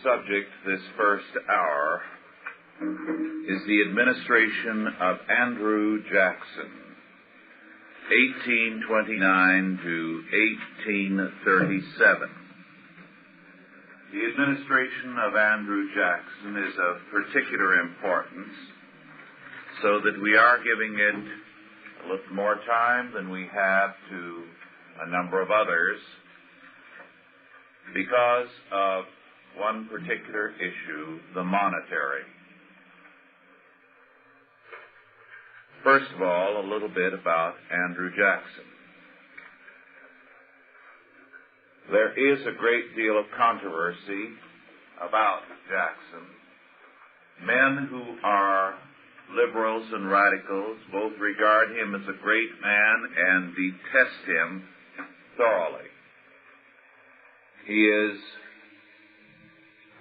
subject this first hour is the administration of Andrew Jackson, 1829 to 1837. The administration of Andrew Jackson is of particular importance, so that we are giving it a little more time than we have to a number of others, because of one particular issue, the monetary. First of all, a little bit about Andrew Jackson. There is a great deal of controversy about Jackson. Men who are liberals and radicals both regard him as a great man and detest him thoroughly. He is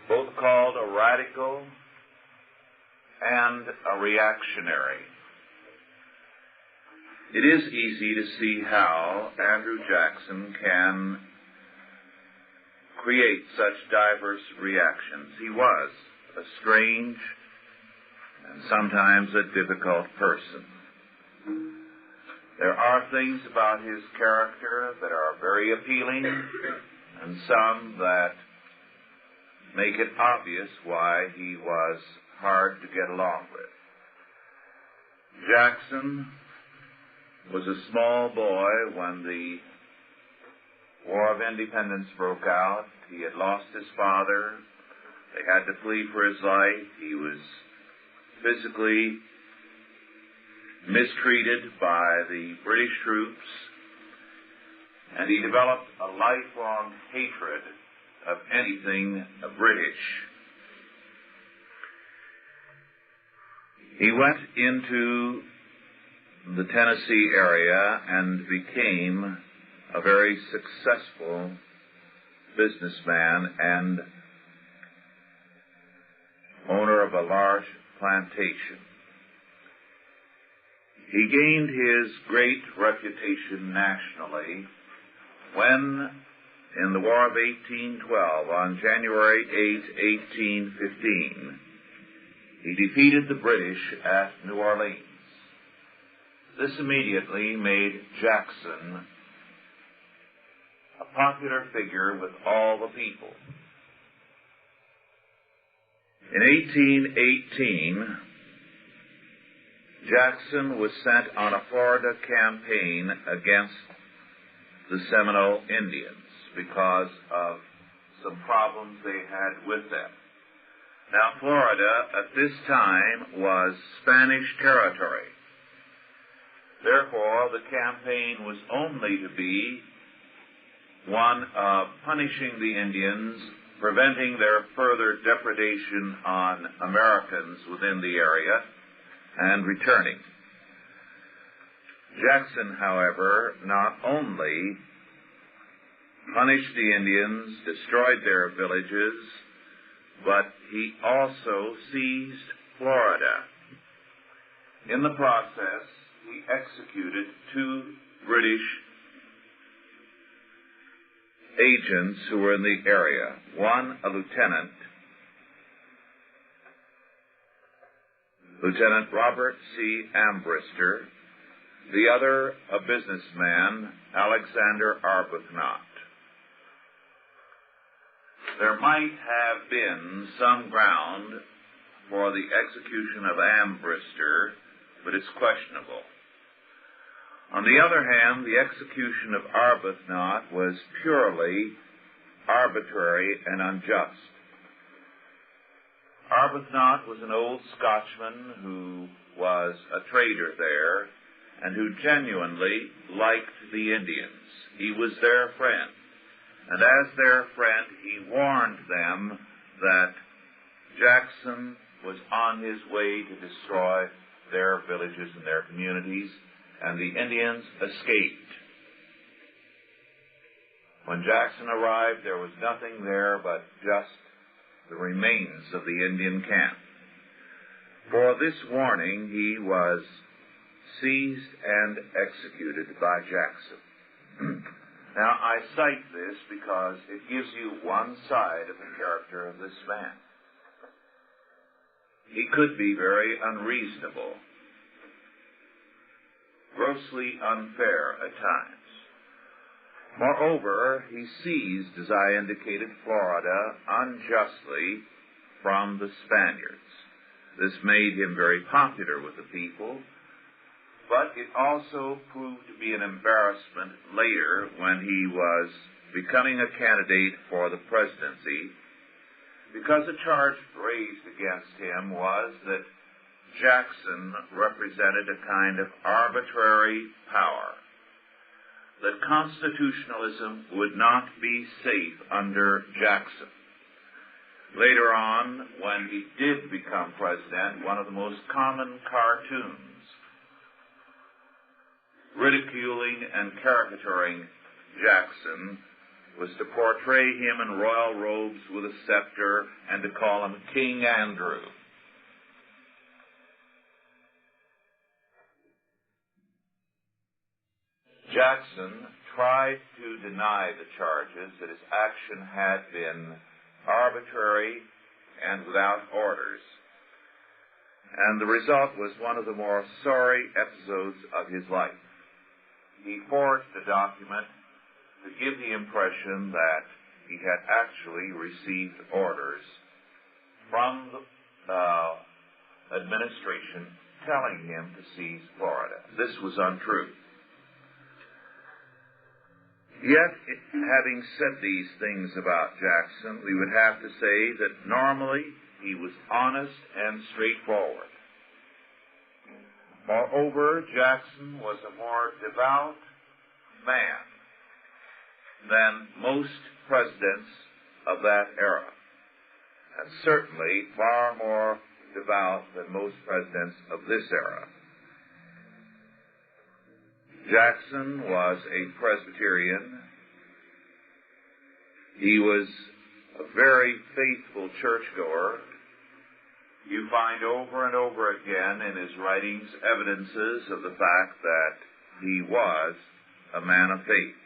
both called a radical and a reactionary. It is easy to see how Andrew Jackson can create such diverse reactions. He was a strange and sometimes a difficult person. There are things about his character that are very appealing, and some that make it obvious why he was hard to get along with. Jackson was a small boy when the War of Independence broke out. He had lost his father. They had to flee for his life. He was physically mistreated by the British troops, and he developed a lifelong hatred of anything British. He went into the Tennessee area and became a very successful businessman and owner of a large plantation. He gained his great reputation nationally when, in the War of 1812, on January 8, 1815, he defeated the British at New Orleans. This immediately made Jackson a popular figure with all the people. In 1818, Jackson was sent on a Florida campaign against the Seminole Indians because of some problems they had with them. Now, Florida at this time was Spanish territory. Therefore, the campaign was only to be one of punishing the Indians, preventing their further depredation on Americans within the area, and returning. Jackson, however, not only punished the Indians, destroyed their villages, but he also seized Florida. In the process, he executed 2 British agents who were in the area. One, a lieutenant, Lieutenant Robert C. Ambrister, the other a businessman, Alexander Arbuthnot. There might have been some ground for the execution of Ambrister, but it's questionable. On the other hand, the execution of Arbuthnot was purely arbitrary and unjust. Arbuthnot was an old Scotchman who was a trader there and who genuinely liked the Indians. He was their friend. And as their friend, he warned them that Jackson was on his way to destroy their villages and their communities, and the Indians escaped. When Jackson arrived, there was nothing there but just the remains of the Indian camp. For this warning, he was seized and executed by Jackson. Now, I cite this because it gives you one side of the character of this man. He could be very unreasonable, grossly unfair at times. Moreover, he seized, as I indicated, Florida unjustly from the Spaniards. This made him very popular with the people, but it also proved to be an embarrassment later when he was becoming a candidate for the presidency, because the charge raised against him was that Jackson represented a kind of arbitrary power, that constitutionalism would not be safe under Jackson. Later on, when he did become president, one of the most common cartoons ridiculing and caricaturing Jackson was to portray him in royal robes with a scepter and to call him King Andrew. Jackson tried to deny the charges that his action had been arbitrary and without orders, and the result was one of the more sorry episodes of his life. He forged a document to give the impression that he had actually received orders from the administration telling him to seize Florida. This was untrue. Yet, having said these things about Jackson, we would have to say that normally he was honest and straightforward. Moreover, Jackson was a more devout man than most presidents of that era, and certainly far more devout than most presidents of this era. Jackson was a Presbyterian. He was a very faithful churchgoer. You find over and over again in his writings evidences of the fact that he was a man of faith.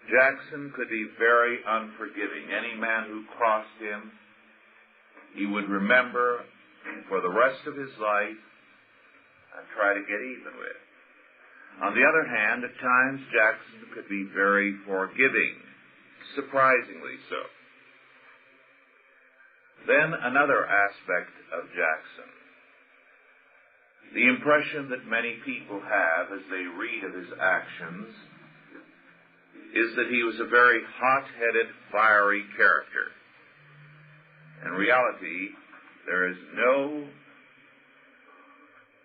Jackson could be very unforgiving. Any man who crossed him, he would remember for the rest of his life and try to get even with. On the other hand, at times, Jackson could be very forgiving, surprisingly so. Then another aspect of Jackson. The impression that many people have as they read of his actions is that he was a very hot-headed, fiery character. In reality, there is no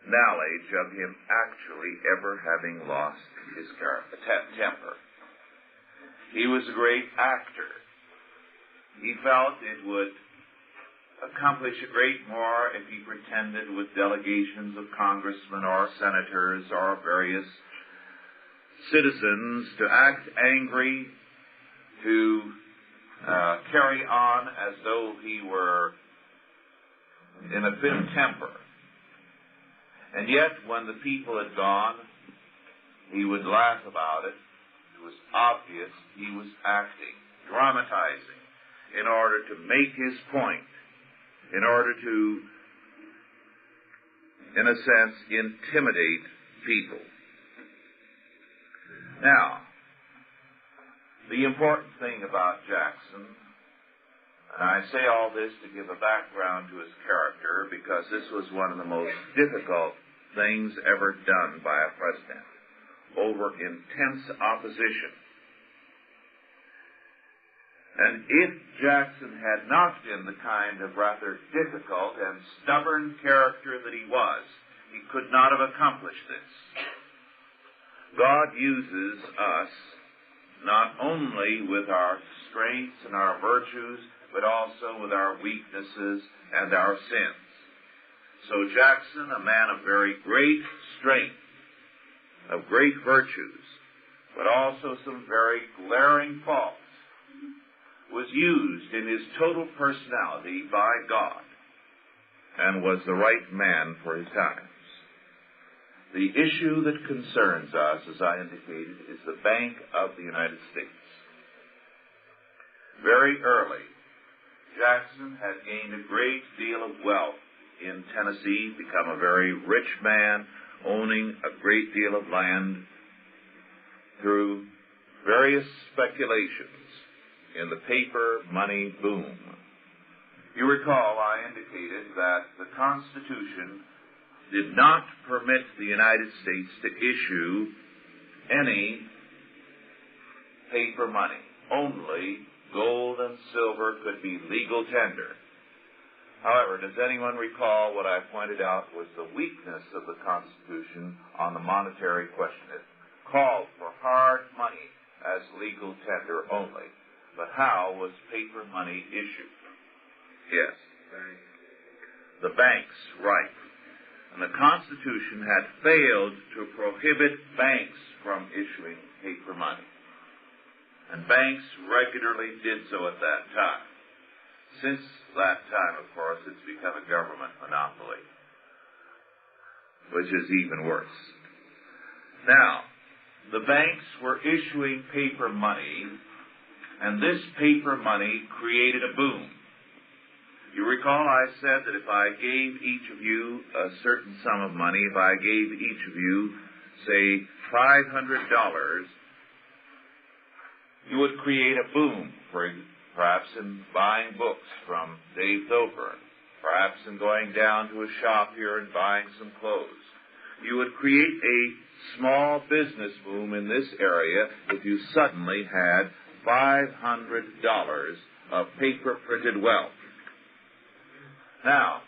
knowledge of him actually ever having lost his temper. He was a great actor. He felt it would accomplish a great more if he pretended with delegations of congressmen or senators or various citizens to act angry, to carry on as though he were in a fit of temper. And yet, when the people had gone, he would laugh about it. It was obvious he was acting, dramatizing, in order to make his point, in order to, in a sense, intimidate people. Now, the important thing about Jackson, and I say all this to give a background to his character because this was one of the most difficult things ever done by a president, over intense opposition. And if Jackson had not been the kind of rather difficult and stubborn character that he was, he could not have accomplished this. God uses us not only with our strengths and our virtues, but also with our weaknesses and our sins. So Jackson, a man of very great strength, of great virtues, but also some very glaring faults, was used in his total personality by God and was the right man for his times. The issue that concerns us, as I indicated, is the Bank of the United States. Very early, Jackson had gained a great deal of wealth in Tennessee, become a very rich man, owning a great deal of land through various speculations in the paper money boom. You recall I indicated that the Constitution did not permit the United States to issue any paper money. Only gold and silver could be legal tender. However, does anyone recall what I pointed out was the weakness of the Constitution on the monetary question? It called for hard money as legal tender only. But how was paper money issued? Yes. The banks, right. And the Constitution had failed to prohibit banks from issuing paper money. And banks regularly did so at that time. Since that time, of course, it's become a government monopoly, which is even worse. Now, the banks were issuing paper money, and this paper money created a boom. You recall I said that if I gave each of you a certain sum of money, if I gave each of you, say, $500, you would create a boom, perhaps in buying books from Dave Thoburn, perhaps in going down to a shop here and buying some clothes. You would create a small business boom in this area if you suddenly had $500 of paper-printed wealth. Now,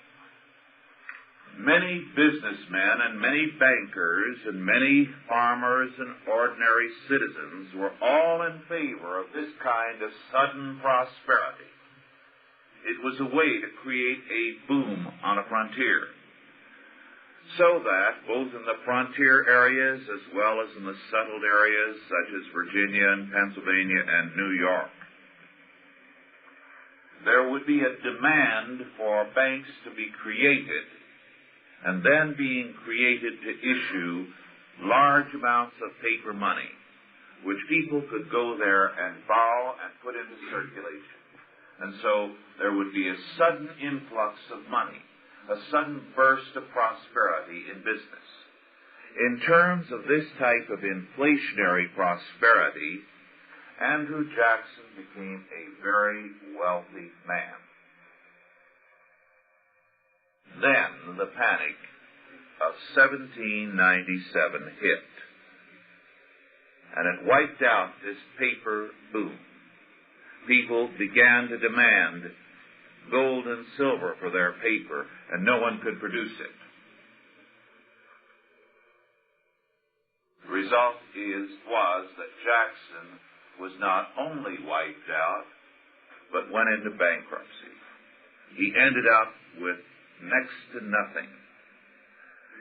many businessmen and many bankers and many farmers and ordinary citizens were all in favor of this kind of sudden prosperity. It was a way to create a boom on a frontier, so that both in the frontier areas as well as in the settled areas such as Virginia and Pennsylvania and New York, there would be a demand for banks to be created, and then being created to issue large amounts of paper money, which people could go there and borrow and put into circulation. And so there would be a sudden influx of money, a sudden burst of prosperity in business. In terms of this type of inflationary prosperity, Andrew Jackson became a very wealthy man. Then the panic of 1797 hit, and it wiped out this paper boom. People began to demand gold and silver for their paper, and no one could produce it. The result was that Jackson was not only wiped out, but went into bankruptcy. He ended up with next to nothing.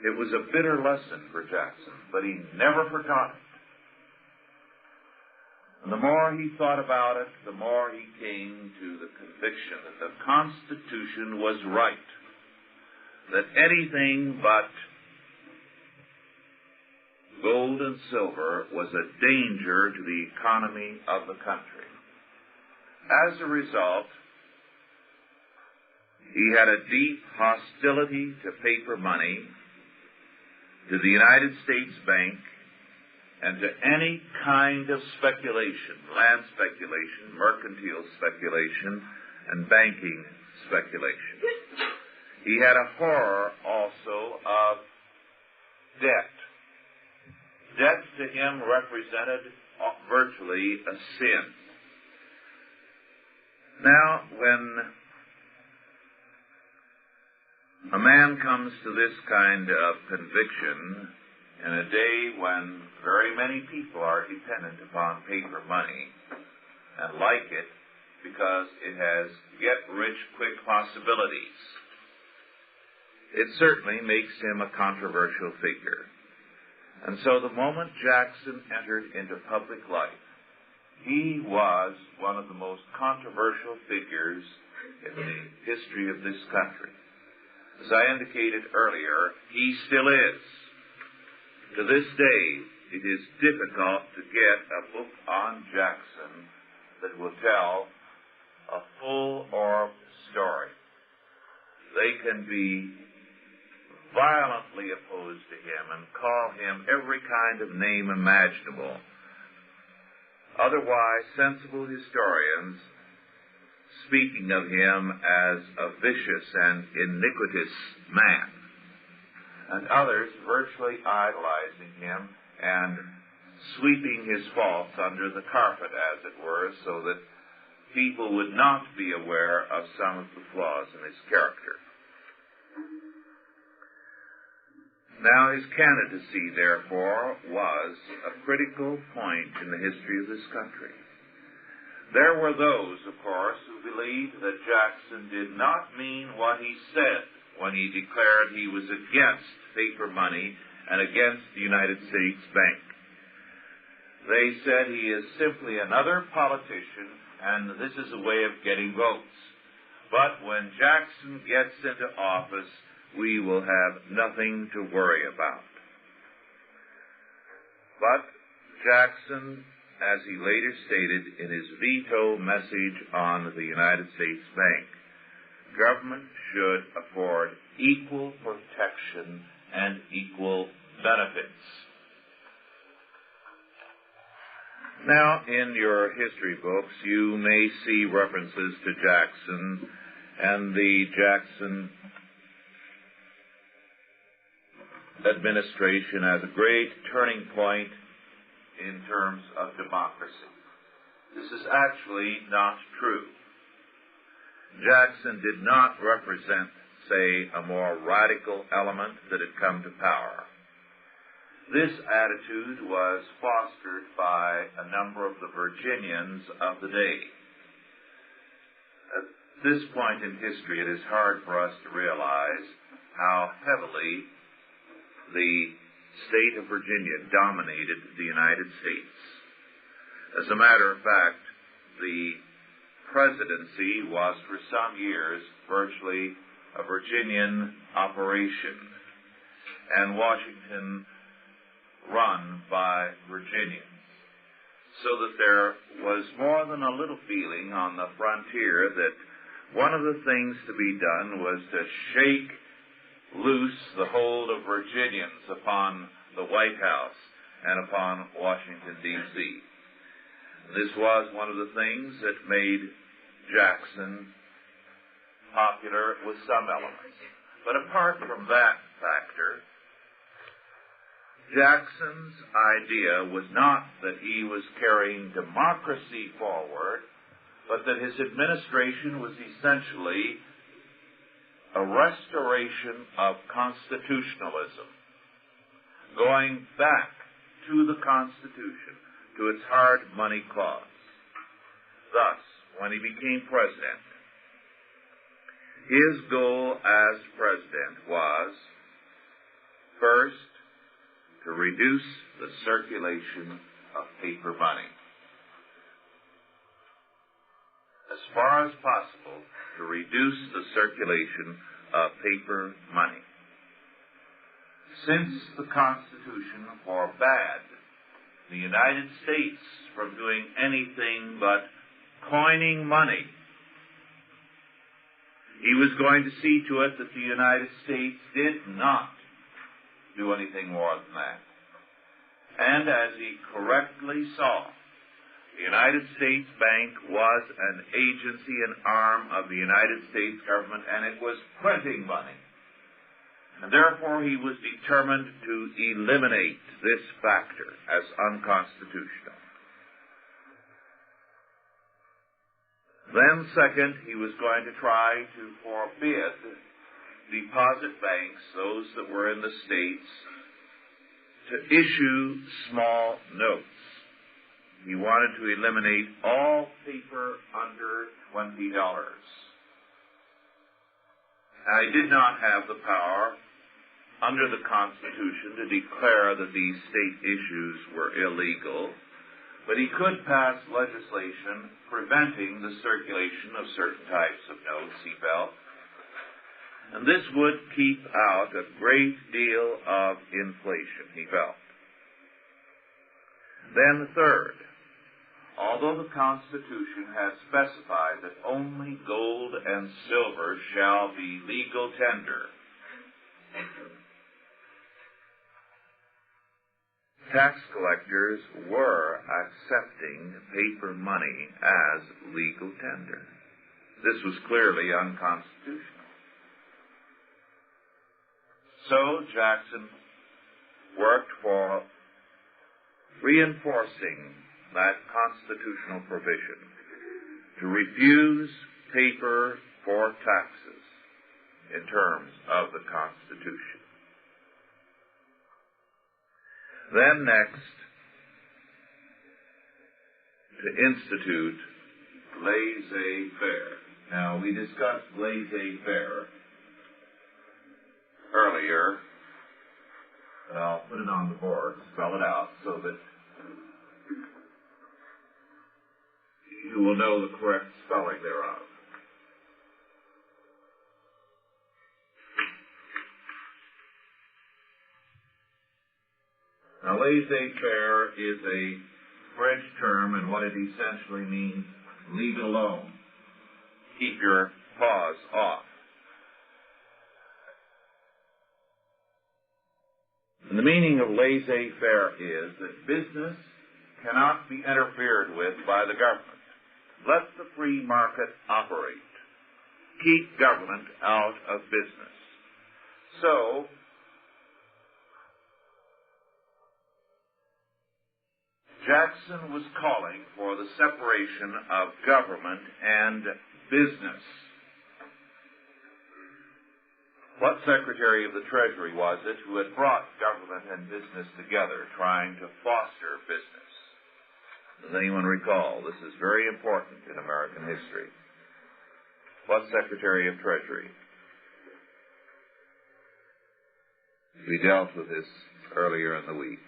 It was a bitter lesson for Jackson, but he never forgot it. And the more he thought about it, the more he came to the conviction that the Constitution was right, that anything but gold and silver was a danger to the economy of the country. As a result, he had a deep hostility to paper money, to the United States Bank, and to any kind of speculation, land speculation, mercantile speculation, and banking speculation. He had a horror also of debt. Debt to him represented virtually a sin. Now, when a man comes to this kind of conviction in a day when very many people are dependent upon paper money and like it because it has get-rich-quick possibilities, it certainly makes him a controversial figure. And so the moment Jackson entered into public life, he was one of the most controversial figures in the history of this country. As I indicated earlier, he still is. To this day, it is difficult to get a book on Jackson that will tell a full orbed story. They can be violently opposed to him and call him every kind of name imaginable. Otherwise, sensible historians, speaking of him as a vicious and iniquitous man, and others virtually idolizing him and sweeping his faults under the carpet, as it were, so that people would not be aware of some of the flaws in his character. Now, his candidacy, therefore, was a critical point in the history of this country. There were those, of course, who believed that Jackson did not mean what he said when he declared he was against paper money and against the United States Bank. They said he is simply another politician, and this is a way of getting votes. But when Jackson gets into office, we will have nothing to worry about. But Jackson, as he later stated in his veto message on the United States Bank, government should afford equal protection and equal benefits. Now, in your history books, you may see references to Jackson and the Jackson administration as a great turning point in terms of democracy. This is actually not true. Jackson did not represent, say, a more radical element that had come to power. This attitude was fostered by a number of the Virginians of the day. At this point in history, it is hard for us to realize how heavily the state of Virginia dominated the United States. As a matter of fact, the presidency was for some years virtually a Virginian operation, and Washington run by Virginians, so that there was more than a little feeling on the frontier that one of the things to be done was to shake loose the hold of Virginians upon the White House and upon Washington, D.C. This was one of the things that made Jackson popular with some elements. But apart from that factor, Jackson's idea was not that he was carrying democracy forward, but that his administration was essentially a restoration of constitutionalism, going back to the Constitution, to its hard money clause. Thus, when he became president, his goal as president was, first, to reduce the circulation of paper money. As far as possible, to reduce the circulation of paper money. Since the Constitution forbade the United States from doing anything but coining money, he was going to see to it that the United States did not do anything more than that. And as he correctly saw, the United States Bank was an agency, an arm of the United States government, and it was printing money. And therefore he was determined to eliminate this factor as unconstitutional. Then, second, he was going to try to forbid deposit banks, those that were in the states, to issue small notes. He wanted to eliminate all paper under $20. Now, he did not have the power under the Constitution to declare that these state issues were illegal, but he could pass legislation preventing the circulation of certain types of notes, he felt. And this would keep out a great deal of inflation, he felt. Then third, although the Constitution has specified that only gold and silver shall be legal tender, tax collectors were accepting paper money as legal tender. This was clearly unconstitutional. So Jackson worked for reinforcing that constitutional provision to refuse paper for taxes in terms of the Constitution. Then next, to institute Laissez Faire. Now, we discussed Laissez Faire earlier, and I'll put it on the board, spell it out, so that you will know the correct spelling thereof. Now, laissez-faire is a French term, and what it essentially means, leave it alone. Keep your paws off. And the meaning of laissez-faire is that business cannot be interfered with by the government. Let the free market operate. Keep government out of business. So, Jackson was calling for the separation of government and business. What Secretary of the Treasury was it who had brought government and business together, trying to foster business? Does anyone recall? This is very important in American history. What Secretary of Treasury? We dealt with this earlier in the week.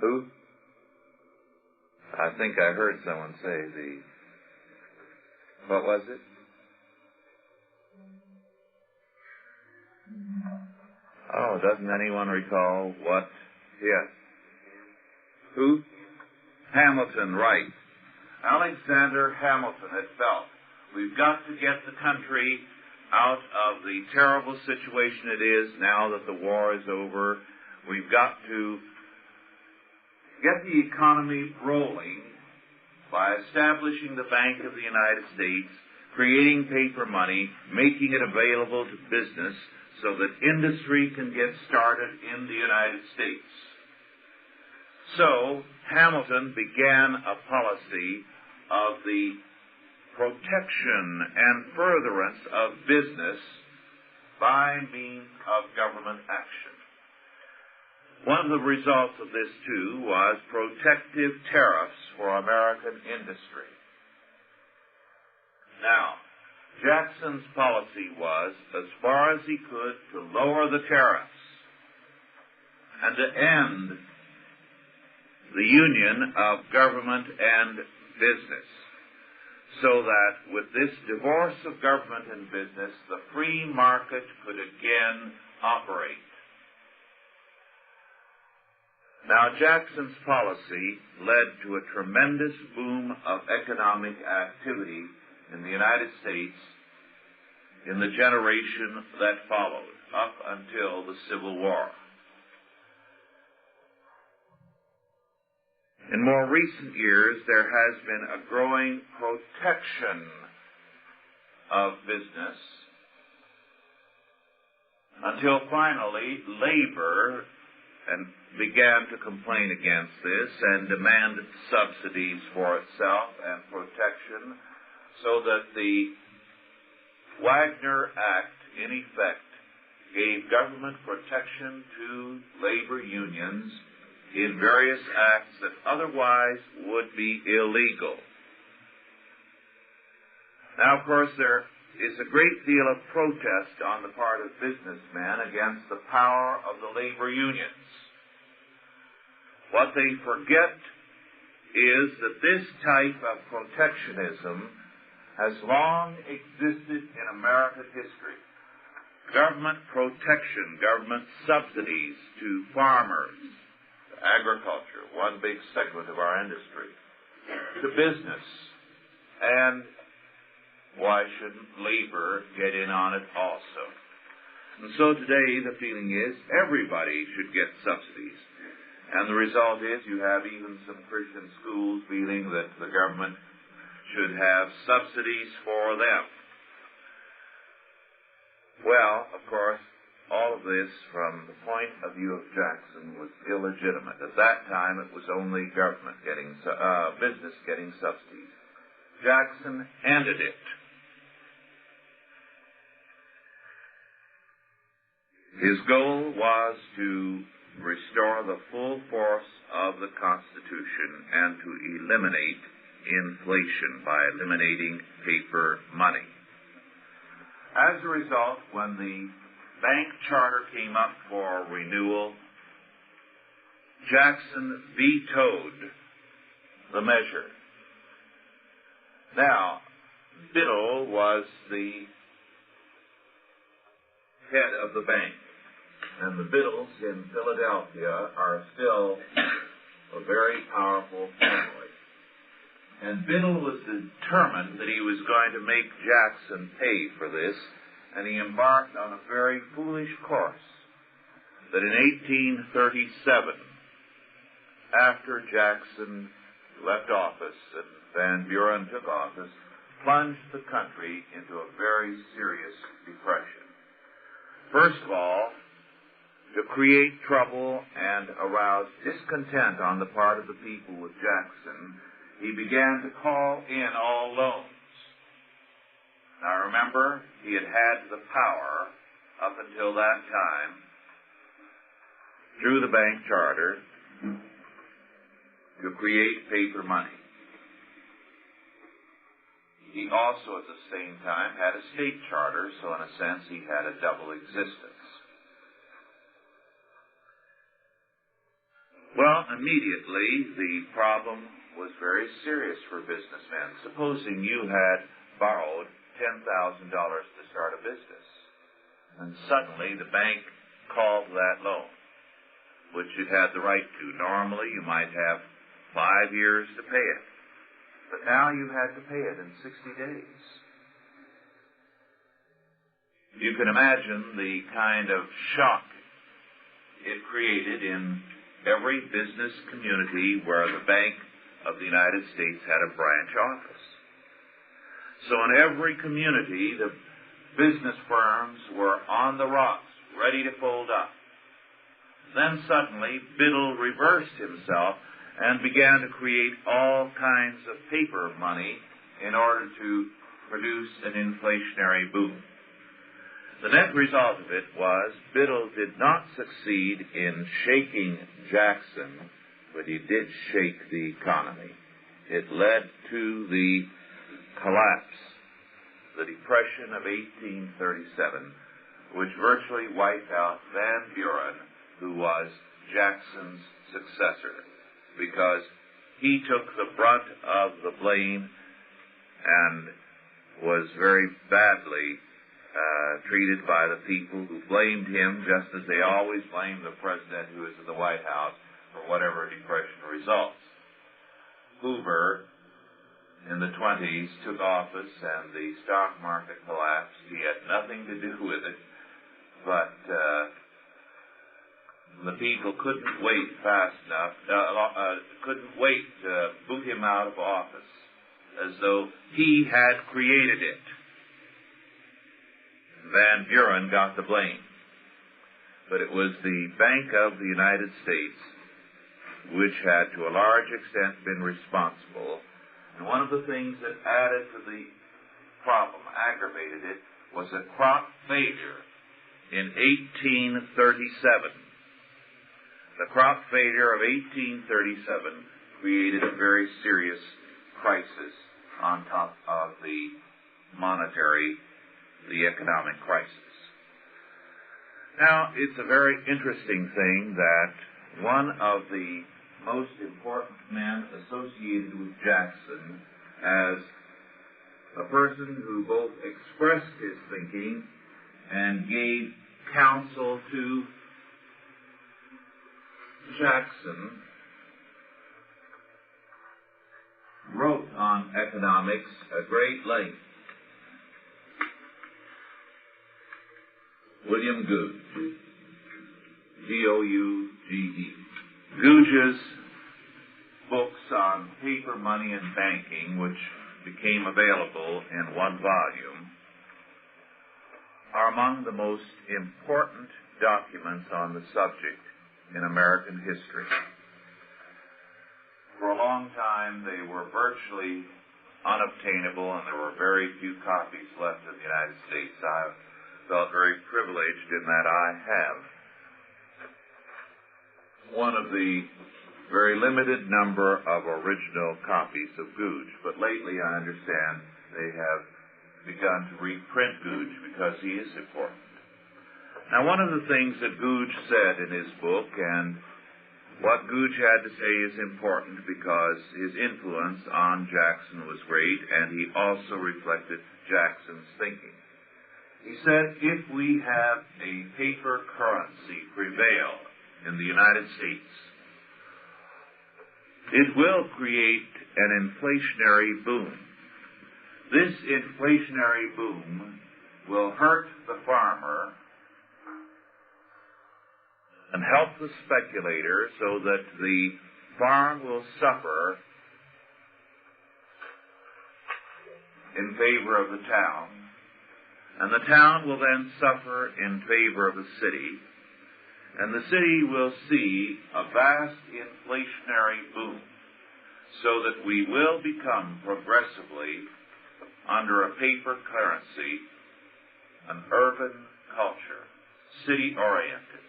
Who? I think I heard someone say what was it? Oh, doesn't anyone recall what? Yes. Who? Hamilton, right. Alexander Hamilton had felt, we've got to get the country out of the terrible situation it is now that the war is over. We've got to get the economy rolling by establishing the Bank of the United States, creating paper money, making it available to business so that industry can get started in the United States. So, Hamilton began a policy of the protection and furtherance of business by means of government action. One of the results of this, too, was protective tariffs for American industry. Now, Jackson's policy was, as far as he could, to lower the tariffs and to end the union of government and business, so that with this divorce of government and business, the free market could again operate. Now, Jackson's policy led to a tremendous boom of economic activity in the United States in the generation that followed, up until the Civil War. In more recent years, there has been a growing protection of business, until finally labor began to complain against this and demanded subsidies for itself and protection, so that the Wagner Act, in effect, gave government protection to labor unions in various acts that otherwise would be illegal. Now, of course, there is a great deal of protest on the part of businessmen against the power of the labor unions. What they forget is that this type of protectionism has long existed in American history. Government protection, government subsidies to farmers, agriculture, one big segment of our industry, to business, and why shouldn't labor get in on it also? And so today the feeling is everybody should get subsidies. And the result is you have even some Christian schools feeling that the government should have subsidies for them. Well, of course, all of this from the point of view of Jackson was illegitimate. At that time it was only government getting, business getting subsidies. Jackson ended it. His goal was to restore the full force of the Constitution and to eliminate inflation by eliminating paper money. As a result, when the bank charter came up for renewal, Jackson vetoed the measure. Now, Biddle was the head of the bank, and the Biddles in Philadelphia are still a very powerful family. And Biddle was determined that he was going to make Jackson pay for this, and he embarked on a very foolish course that in 1837, after Jackson left office and Van Buren took office, plunged the country into a very serious depression. First of all, to create trouble and arouse discontent on the part of the people with Jackson, he began to call in all loans. Now remember, he had had the power up until that time, through the bank charter, to create paper money. He also at the same time had a state charter, so in a sense he had a double existence. Well, immediately the problem was very serious for businessmen. Supposing you had borrowed $10,000 to start a business, and suddenly the bank called that loan, which it had the right to. Normally you might have 5 years to pay it, but now you had to pay it in 60 days. You can imagine the kind of shock it created in every business community where the Bank of the United States had a branch office. So in every community, the business firms were on the rocks, ready to fold up. Then suddenly, Biddle reversed himself and began to create all kinds of paper money in order to produce an inflationary boom. The net result of it was Biddle did not succeed in shaking Jackson, but he did shake the economy. It led to the collapse, the Depression of 1837, which virtually wiped out Van Buren, who was Jackson's successor, because he took the brunt of the blame and was very badly treated by the people who blamed him, just as they always blame the president who is in the White House for whatever depression results. Hoover, in the 20s, took office and the stock market collapsed. He had nothing to do with it, but the people couldn't wait fast enough, couldn't wait to boot him out of office, as though he had created it. Van Buren got the blame. But it was the Bank of the United States which had, to a large extent, been responsible. And one of the things that added to the problem, aggravated it, was a crop failure in 1837. The crop failure of 1837 created a very serious crisis on top of the economic crisis. Now, it's a very interesting thing that one of the most important men associated with Jackson as a person who both expressed his thinking and gave counsel to Jackson wrote on economics at great length. William Gouge, G-O-U-G-E. Gouge's books on paper money and banking, which became available in one volume, are among the most important documents on the subject in American history. For a long time, they were virtually unobtainable, and there were very few copies left in the United States. I felt very privileged in that I have one of the very limited number of original copies of Gouge, but lately I understand they have begun to reprint Gouge because he is important. Now, one of the things that Gouge said in his book, and what Gouge had to say is important because his influence on Jackson was great, and he also reflected Jackson's thinking. He said, if we have a paper currency prevail in the United States, it will create an inflationary boom. This inflationary boom will hurt the farmer and help the speculator so that the farm will suffer in favor of the town, and the town will then suffer in favor of the city, and the city will see a vast inflationary boom, so that we will become progressively, under a paper currency, an urban culture, city-oriented.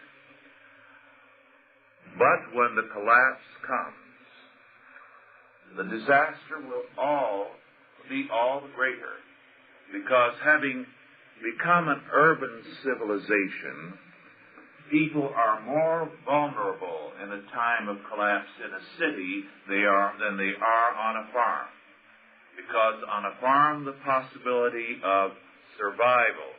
But when the collapse comes, the disaster will be all the greater, because having become an urban civilization, people are more vulnerable in a time of collapse in a city than they are on a farm. Because on a farm, the possibility of survival,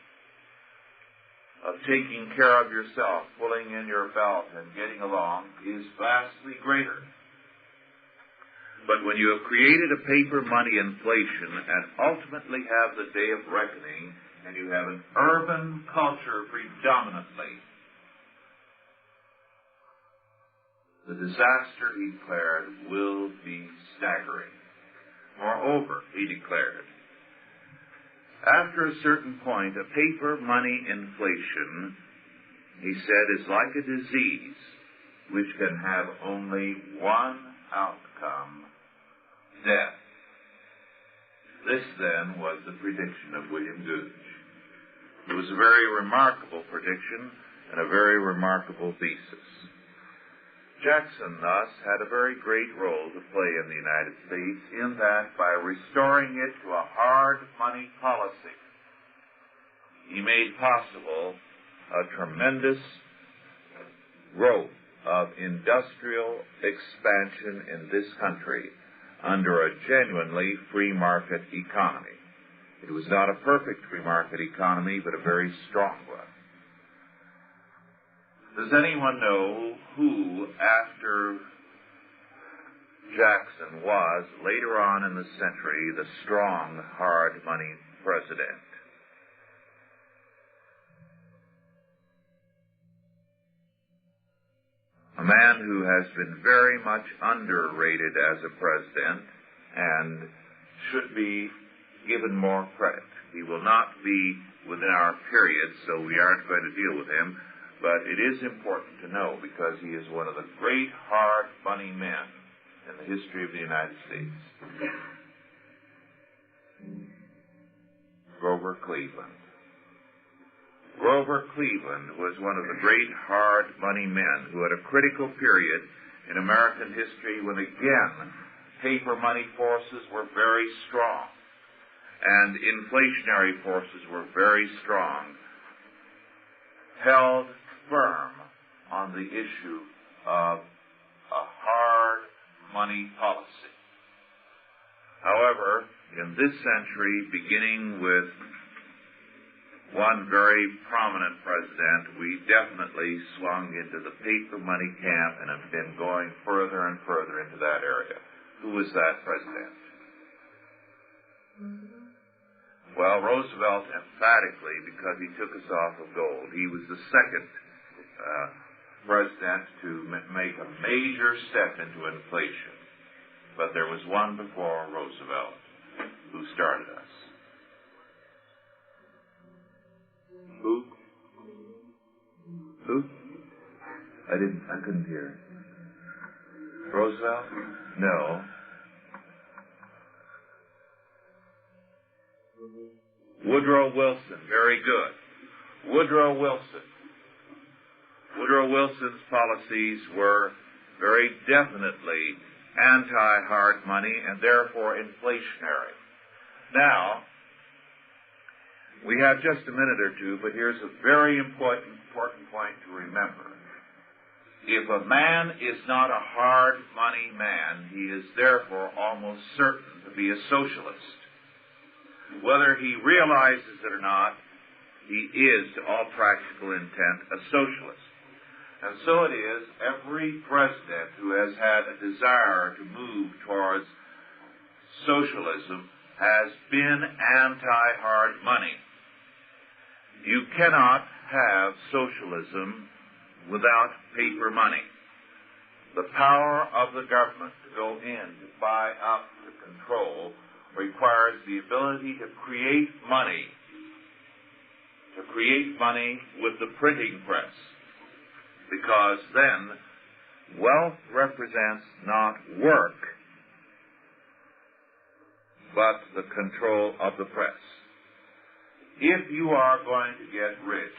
of taking care of yourself, pulling in your belt and getting along, is vastly greater. But when you have created a paper money inflation and ultimately have the day of reckoning, and you have an urban culture predominantly, the disaster, he declared, will be staggering. Moreover, he declared, after a certain point, a paper money inflation, he said, is like a disease which can have only one outcome: death. This, then, was the prediction of William Gouge. It was a very remarkable prediction and a very remarkable thesis. Jackson, thus, had a very great role to play in the United States in that, by restoring it to a hard money policy, he made possible a tremendous growth of industrial expansion in this country under a genuinely free market economy. It was not a perfect free market economy, but a very strong one. Does anyone know who, after Jackson, was, later on in the century, the strong, hard money president? A man who has been very much underrated as a president and should be given more credit. He will not be within our period, so we aren't going to deal with him. But it is important to know because he is one of the great hard money men in the history of the United States. Grover Cleveland. Grover Cleveland was one of the great hard money men who had a critical period in American history when, again, paper money forces were very strong and inflationary forces were very strong, held firm on the issue of a hard money policy. However, in this century, beginning with one very prominent president, we definitely swung into the paper money camp and have been going further and further into that area. Who was that president? Well, Roosevelt, emphatically, because he took us off of gold. He was the second president to make a major step into inflation. But there was one before Roosevelt who started us. Who? I couldn't hear. Roosevelt? No. Woodrow Wilson. Very good. Woodrow Wilson. Woodrow Wilson's policies were very definitely anti-hard money and therefore inflationary. Now, we have just a minute or two, but here's a very important point to remember. If a man is not a hard money man, he is therefore almost certain to be a socialist. Whether he realizes it or not, he is, to all practical intent, a socialist. And so it is, every president who has had a desire to move towards socialism has been anti-hard money. You cannot have socialism without paper money. The power of the government to go in, to buy up, to control, requires the ability to create money with the printing press. Because then, wealth represents not work, but the control of the press. If you are going to get rich,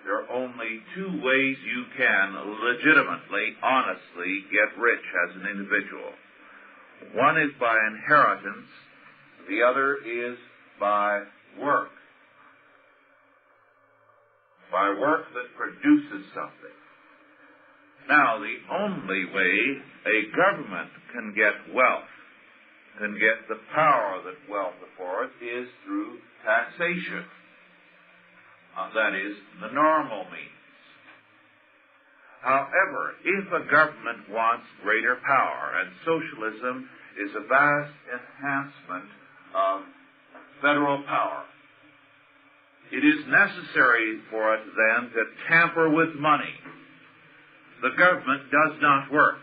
there are only two ways you can legitimately, honestly get rich as an individual. One is by inheritance, the other is by work. By work that produces something. Now, the only way a government can get wealth, can get the power that wealth affords, is through taxation. That is, the normal means. However, if a government wants greater power, and socialism is a vast enhancement of federal power, it is necessary for it then to tamper with money. The government does not work.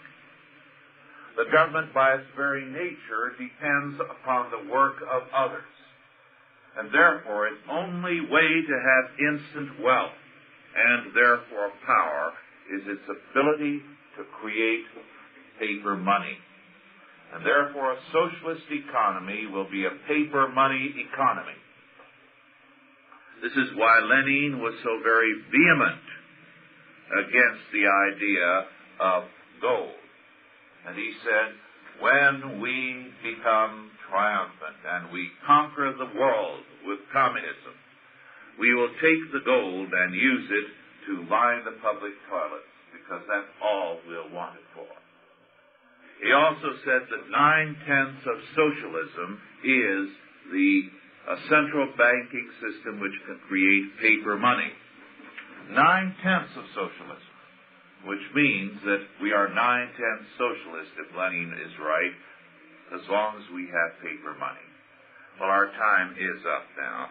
The government, by its very nature, depends upon the work of others. And therefore, its only way to have instant wealth, and therefore power, is its ability to create paper money. And therefore, a socialist economy will be a paper money economy. This is why Lenin was so very vehement against the idea of gold. And he said, when we become triumphant and we conquer the world with communism, we will take the gold and use it to line the public toilets, because that's all we'll want it for. He also said that 9/10 of socialism is a central banking system which can create paper money. 9/10 of socialism, which means that we are 9/10 socialist, if Lenin is right, as long as we have paper money. Well, our time is up now.